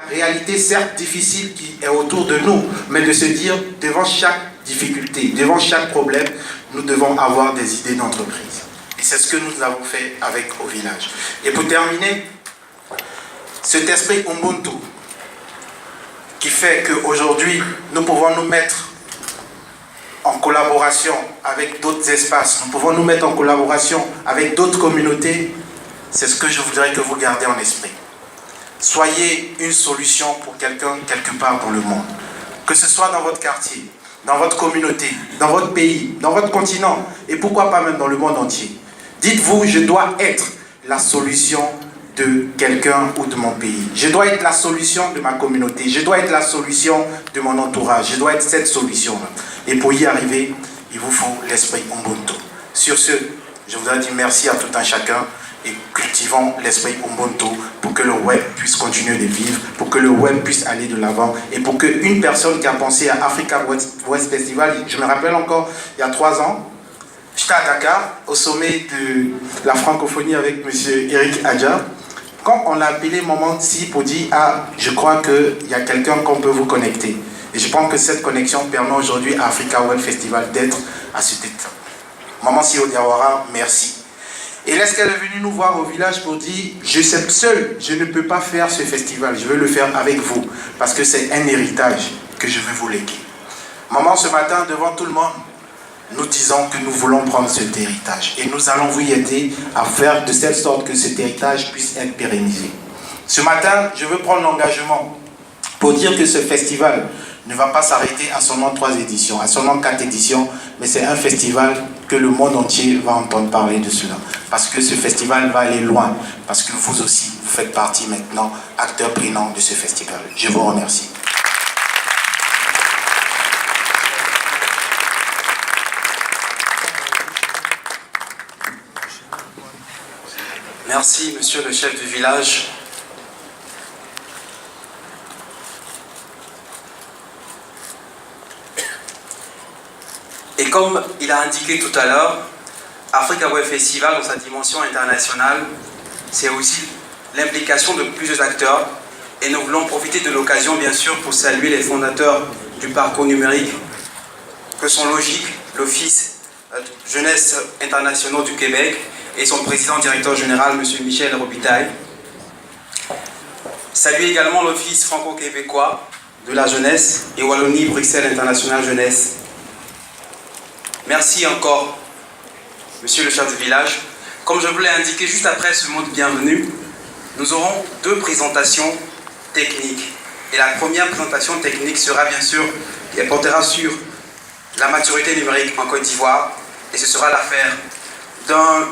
Réalité certes difficile qui est autour de nous, mais de se dire devant chaque difficulté, devant chaque problème, nous devons avoir des idées d'entreprise. Et c'est ce que nous avons fait avec Au Village. Et pour terminer, cet esprit Ubuntu qui fait qu'aujourd'hui nous pouvons nous mettre en collaboration avec d'autres espaces, nous pouvons nous mettre en collaboration avec d'autres communautés, c'est ce que je voudrais que vous gardez en esprit. Soyez une solution pour quelqu'un quelque part dans le monde. Que ce soit dans votre quartier, dans votre communauté, dans votre pays, dans votre continent, et pourquoi pas même dans le monde entier. Dites-vous, je dois être la solution de quelqu'un ou de mon pays. Je dois être la solution de ma communauté. Je dois être la solution de mon entourage. Je dois être cette solution-là. Et pour y arriver, il vous faut l'esprit Ubuntu. Sur ce, je voudrais dire merci à tout un chacun et cultivons l'esprit Ubuntu pour que le web puisse continuer de vivre, pour que le web puisse aller de l'avant et pour qu'une personne qui a pensé à Africa West Festival, je me rappelle encore, il y a 3 ans, j'étais à Dakar, au sommet de la francophonie avec M. Eric Adja. Quand on l'a appelé moment-ci pour dire « Ah, je crois qu'il y a quelqu'un qu'on peut vous connecter ». Et je pense que cette connexion permet aujourd'hui à Africa Web Festival d'être à cet état. Maman Sio Diawara, merci. Et lorsqu'elle est venue nous voir au village pour dire « Je sais seul, je ne peux pas faire ce festival, je veux le faire avec vous, parce que c'est un héritage que je veux vous léguer. » Maman, ce matin, devant tout le monde, nous disons que nous voulons prendre cet héritage et nous allons vous y aider à faire de telle sorte que cet héritage puisse être pérennisé. Ce matin, je veux prendre l'engagement pour dire que ce festival ne va pas s'arrêter à seulement 3 éditions, à seulement 4 éditions, mais c'est un festival que le monde entier va entendre parler de cela. Parce que ce festival va aller loin, parce que vous aussi, vous faites partie maintenant, acteurs prenants de ce festival. Je vous remercie. Merci, monsieur le chef du village. Et comme il a indiqué tout à l'heure, Africa Web Festival, dans sa dimension internationale, c'est aussi l'implication de plusieurs acteurs. Et nous voulons profiter de l'occasion, bien sûr, pour saluer les fondateurs du parcours numérique, que sont Logique, l'Office Jeunesse Internationaux du Québec, et son président directeur général, M. Michel Robitaille. Saluer également l'Office franco-québécois de la jeunesse et Wallonie-Bruxelles International Jeunesse. Merci encore, monsieur le chef du village. Comme je vous l'ai indiqué juste après ce mot de bienvenue, nous aurons 2 présentations techniques. Et la première présentation technique sera bien sûr, elle portera sur la maturité numérique en Côte d'Ivoire. Et ce sera l'affaire d'un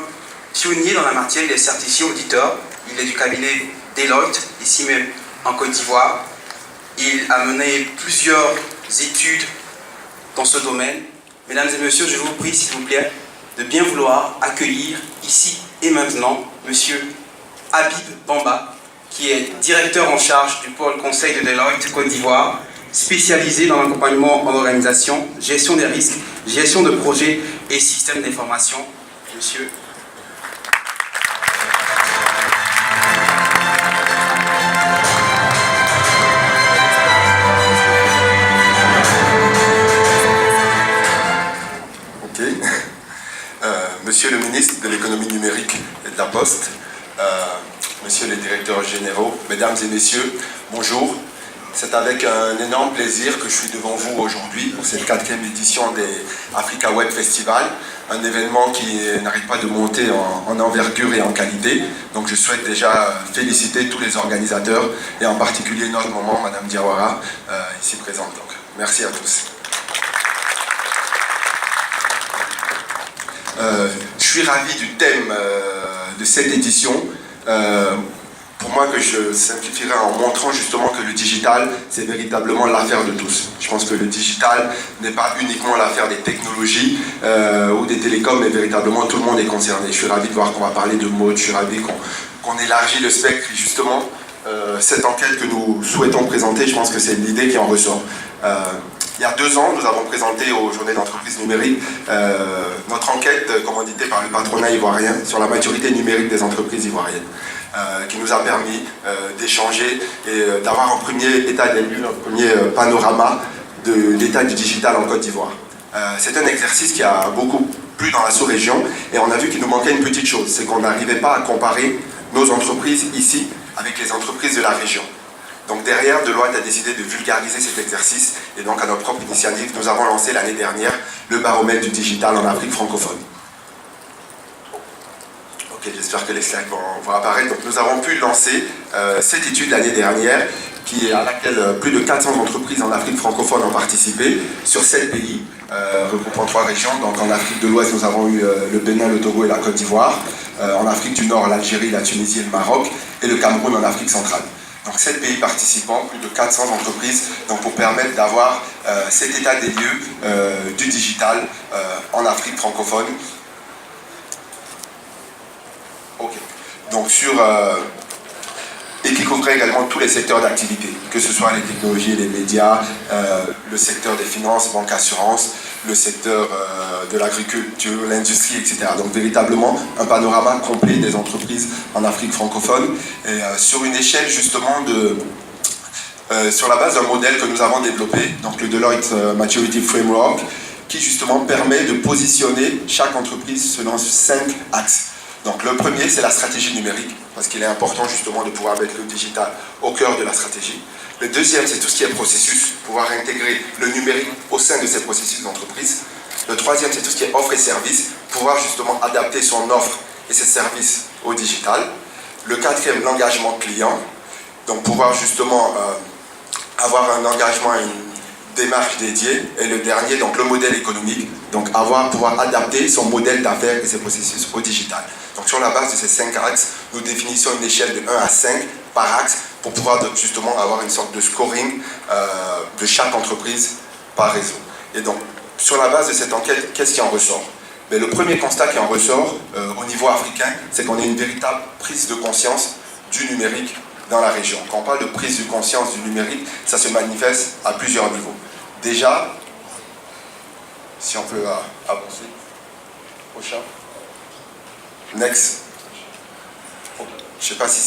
pionnier dans la matière, il est certifié auditeur. Il est du cabinet Deloitte, ici même en Côte d'Ivoire. Il a mené plusieurs études dans ce domaine. Mesdames et messieurs, je vous prie, s'il vous plaît, de bien vouloir accueillir ici et maintenant M. Habib Bamba, qui est directeur en charge du pôle conseil de Deloitte Côte d'Ivoire, spécialisé dans l'accompagnement en organisation, gestion des risques, gestion de projets et système d'information. Monsieur. Monsieur le ministre de l'économie numérique et de la Poste, Monsieur les directeurs généraux, mesdames et messieurs, bonjour. C'est avec un énorme plaisir que je suis devant vous aujourd'hui pour cette 4e édition des Africa Web Festival, un événement qui n'arrête pas de monter en envergure et en qualité. Donc je souhaite déjà féliciter tous les organisateurs et en particulier notre maman, Madame Diawara, ici présente. Donc, merci à tous. Je suis ravi du thème de cette édition. Pour moi, que je simplifierai en montrant justement que le digital, c'est véritablement l'affaire de tous. Je pense que le digital n'est pas uniquement l'affaire des technologies ou des télécoms, mais véritablement tout le monde est concerné. Je suis ravi de voir qu'on va parler de mode, je suis ravi qu'on élargit le spectre. Et justement, cette enquête que nous souhaitons présenter, je pense que c'est l'idée qui en ressort. Il y a 2 ans, nous avons présenté aux Journées d'entreprise numérique notre enquête commanditée par le patronat ivoirien sur la maturité numérique des entreprises ivoiriennes. qui nous a permis d'échanger et d'avoir un premier état des lieux, un premier panorama de l'état du digital en Côte d'Ivoire. C'est un exercice qui a beaucoup plu dans la sous-région et on a vu qu'il nous manquait une petite chose, c'est qu'on n'arrivait pas à comparer nos entreprises ici avec les entreprises de la région. Donc derrière, Deloitte a décidé de vulgariser cet exercice et donc à notre propre initiative, nous avons lancé l'année dernière le baromètre du digital en Afrique francophone. Ok, j'espère que les slides vont apparaître. Donc nous avons pu lancer cette étude l'année dernière à laquelle plus de 400 entreprises en Afrique francophone ont participé sur 7 pays, regroupant 3 régions. Donc en Afrique de l'Ouest, nous avons eu le Bénin, le Togo et la Côte d'Ivoire. En Afrique du Nord, l'Algérie, la Tunisie et le Maroc. Et le Cameroun en Afrique centrale. Donc 7 pays participants, plus de 400 entreprises, donc pour permettre d'avoir cet état des lieux du digital en Afrique francophone. Ok. Donc et qui couvrait également tous les secteurs d'activité, que ce soit les technologies, les médias, le secteur des finances, banque, assurance, le secteur de l'agriculture, l'industrie, etc. Donc véritablement un panorama complet des entreprises en Afrique francophone et sur une échelle justement sur la base d'un modèle que nous avons développé, donc le Deloitte Maturity Framework, qui justement permet de positionner chaque entreprise selon 5 axes. Donc le premier, c'est la stratégie numérique, parce qu'il est important justement de pouvoir mettre le digital au cœur de la stratégie. Le deuxième, c'est tout ce qui est processus, pouvoir intégrer le numérique au sein de ces processus d'entreprise. Le troisième, c'est tout ce qui est offre et services, pouvoir justement adapter son offre et ses services au digital. Le quatrième, l'engagement client, donc pouvoir justement avoir un engagement et une démarche dédiée. Et le dernier, donc le modèle économique, donc pouvoir adapter son modèle d'affaires et ses processus au digital. Donc sur la base de ces 5 axes, nous définissons une échelle de 1 à 5 par axe pour pouvoir justement avoir une sorte de scoring de chaque entreprise par réseau. Et donc sur la base de cette enquête, qu'est-ce qui en ressort? Le premier constat qui en ressort au niveau africain, c'est qu'on a une véritable prise de conscience du numérique dans la région. Quand on parle de prise de conscience du numérique, ça se manifeste à plusieurs niveaux. Déjà, si on peut avancer, prochain. Next. Je ne sais pas si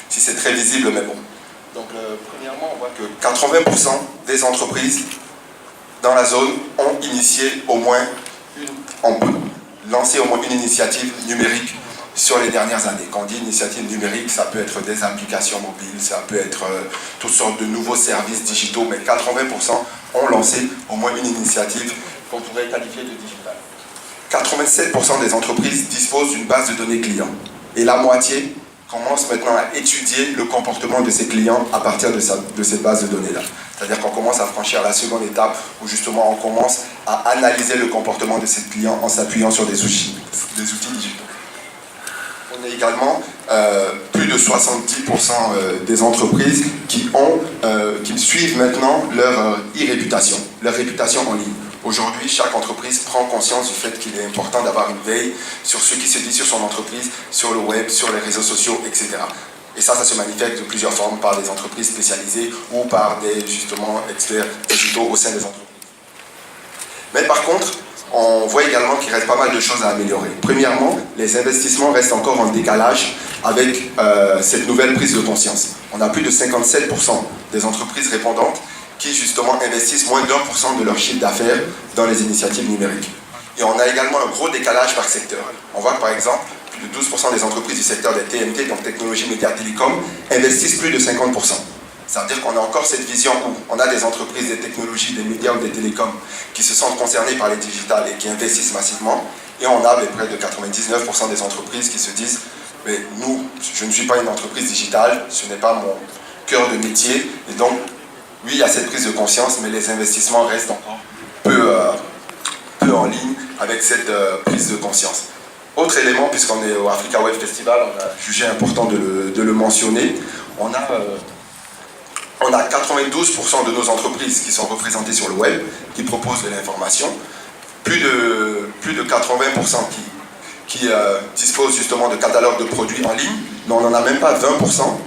c'est très visible, mais bon. Donc, premièrement, on voit que 80% des entreprises dans la zone ont initié lancé au moins une initiative numérique sur les dernières années. Quand on dit initiative numérique, ça peut être des applications mobiles, ça peut être toutes sortes de nouveaux services digitaux, mais 80% ont lancé au moins une initiative qu'on pourrait qualifier de digitale. 87% des entreprises disposent d'une base de données clients. Et la moitié commence maintenant à étudier le comportement de ses clients à partir de ces bases de données-là. C'est-à-dire qu'on commence à franchir la seconde étape où justement on commence à analyser le comportement de ses clients en s'appuyant sur des outils digitaux. On a également plus de 70% des entreprises qui suivent maintenant leur e-réputation, leur réputation en ligne. Aujourd'hui, chaque entreprise prend conscience du fait qu'il est important d'avoir une veille sur ce qui se dit sur son entreprise, sur le web, sur les réseaux sociaux, etc. Et ça se manifeste de plusieurs formes, par des entreprises spécialisées ou par des, justement, experts digitaux au sein des entreprises. Mais par contre, on voit également qu'il reste pas mal de choses à améliorer. Premièrement, les investissements restent encore en décalage avec cette nouvelle prise de conscience. On a plus de 57% des entreprises répondantes qui justement investissent moins d'1% de leur chiffre d'affaires dans les initiatives numériques. Et on a également un gros décalage par secteur. On voit que par exemple, plus de 12% des entreprises du secteur des TMT, donc technologie, médias, télécom, investissent plus de 50%. Ça veut dire qu'on a encore cette vision où on a des entreprises des technologies, des médias ou des télécoms qui se sentent concernées par les digitales et qui investissent massivement. Et on a près de 99% des entreprises qui se disent « mais nous, je ne suis pas une entreprise digitale, ce n'est pas mon cœur de métier. » Et donc, oui, il y a cette prise de conscience, mais les investissements restent encore peu en ligne avec cette prise de conscience. Autre élément, puisqu'on est au Africa Web Festival, on a jugé important de le mentionner, on a 92% de nos entreprises qui sont représentées sur le web, qui proposent de l'information, plus de 80% qui disposent justement de catalogues de produits en ligne, mais on n'en a même pas 20%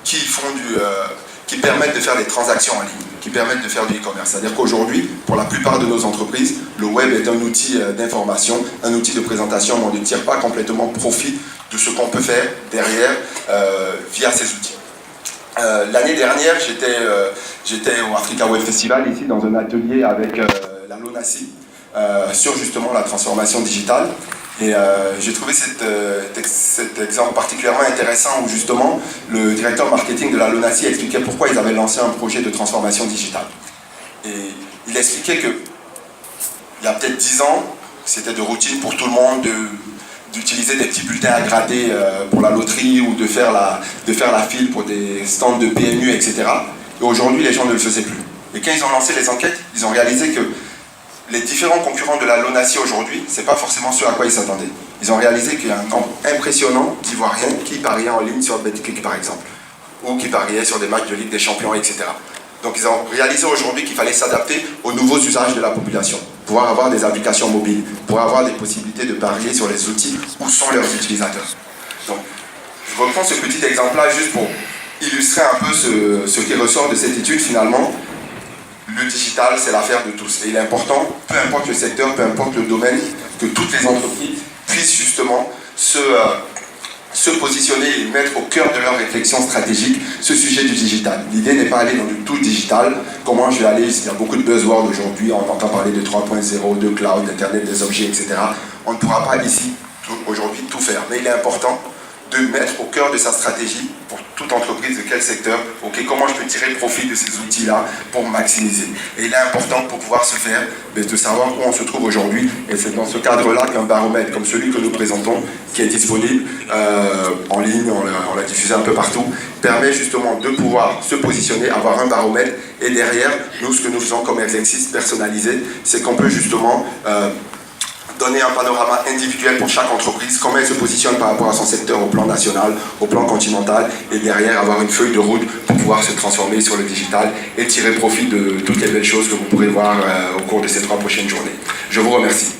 qui permettent de faire des transactions en ligne, qui permettent de faire du e-commerce. C'est-à-dire qu'aujourd'hui, pour la plupart de nos entreprises, le web est un outil d'information, un outil de présentation, mais on ne tire pas complètement profit de ce qu'on peut faire derrière via ces outils. L'année dernière, j'étais au Africa Web Festival, ici dans un atelier avec la LONASI, sur justement la transformation digitale. Et j'ai trouvé cet exemple particulièrement intéressant où justement le directeur marketing de la LONASI expliquait pourquoi ils avaient lancé un projet de transformation digitale. Et il expliquait que il y a peut-être 10 ans, c'était de routine pour tout le monde d'utiliser des petits bulletins à gratter pour la loterie ou de faire la file pour des stands de PMU, etc. Et aujourd'hui, les gens ne le faisaient plus. Et quand ils ont lancé les enquêtes, ils ont réalisé que les différents concurrents de la LONASI aujourd'hui, ce n'est pas forcément ce à quoi ils s'attendaient. Ils ont réalisé qu'il y a un nombre impressionnant d'Ivoiriens qui pariaient en ligne sur BetClick par exemple, ou qui pariaient sur des matchs de Ligue des Champions, etc. Donc ils ont réalisé aujourd'hui qu'il fallait s'adapter aux nouveaux usages de la population, pouvoir avoir des applications mobiles, pouvoir avoir des possibilités de parier sur les outils où sont leurs utilisateurs. Donc je reprends ce petit exemple-là juste pour illustrer un peu ce qui ressort de cette étude finalement. Le digital, c'est l'affaire de tous. Et il est important, peu importe le secteur, peu importe le domaine, que toutes les entreprises puissent justement se positionner et mettre au cœur de leur réflexion stratégique ce sujet du digital. L'idée n'est pas d'aller dans du tout digital. Comment je vais aller, il y a beaucoup de buzzwords aujourd'hui, on entend parler de 3.0, de cloud, d'internet des objets, etc. On ne pourra pas ici, aujourd'hui, tout faire. Mais il est important de mettre au cœur de sa stratégie pour toute entreprise de quel secteur, ok, comment je peux tirer profit de ces outils-là pour maximiser. Et il est important pour pouvoir se faire, de savoir où on se trouve aujourd'hui. Et c'est dans ce cadre-là qu'un baromètre comme celui que nous présentons, qui est disponible en ligne, on l'a diffusé un peu partout, permet justement de pouvoir se positionner, avoir un baromètre. Et derrière, nous, ce que nous faisons comme exercice personnalisé, c'est qu'on peut justement donner un panorama individuel pour chaque entreprise, comment elle se positionne par rapport à son secteur au plan national, au plan continental, et derrière avoir une feuille de route pour pouvoir se transformer sur le digital et tirer profit de toutes les belles choses que vous pourrez voir au cours de ces 3 prochaines journées. Je vous remercie.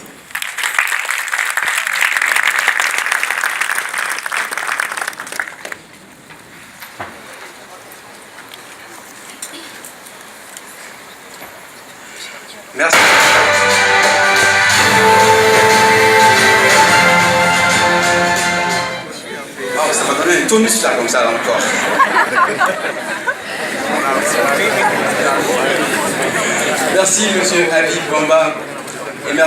Merci. Oh, ça m'a donné un tonus là, comme ça, dans le corps. Merci, monsieur Habib Bamba.